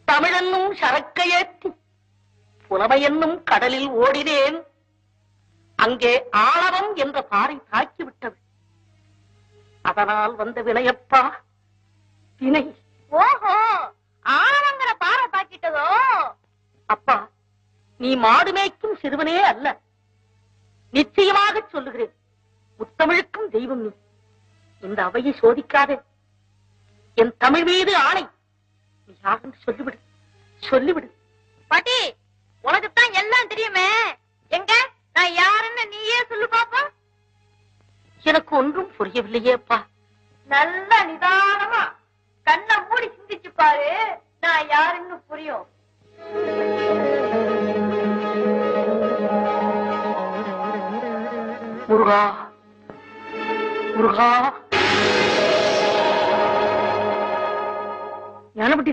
தமிழென்னும் சரக்கையேற்றி புலமையென்னும் கடலில் ஓடினேன். அங்கே ஆணவம் என்ற பாறை தாக்கிவிட்டது. அதனால் வந்த வினையப்பா வினை. ஓஹோ, ஆணவங்கிற பாறை தாக்கிட்டதோ? அப்பா, நீ மாடு மேய்க்கும் சிறுவனே அல்ல. நிச்சயமாக சொல்லுகிறேன், முத்தமிழுக்கும் தெய்வம் நீ. இந்த அவையை சோதிக்காதே. என் தமிழ் மீது ஆணை. நீ யாருன்னு சொல்லிவிடு, சொல்லிவிடு. பாட்டி, உனக்குத்தான் எல்லாம் தெரியுமே. எங்க நான் யாருன்னு நீயே சொல்லு பாப்போம். எனக்கு ஒன்றும் புரியவில்லையேப்பா. நல்ல நிதானமா கண்ணை மூடி சிந்திச்சு பாரு, நான் யாருன்னு புரியும். முருகா, முருகா, ஞானபட்டி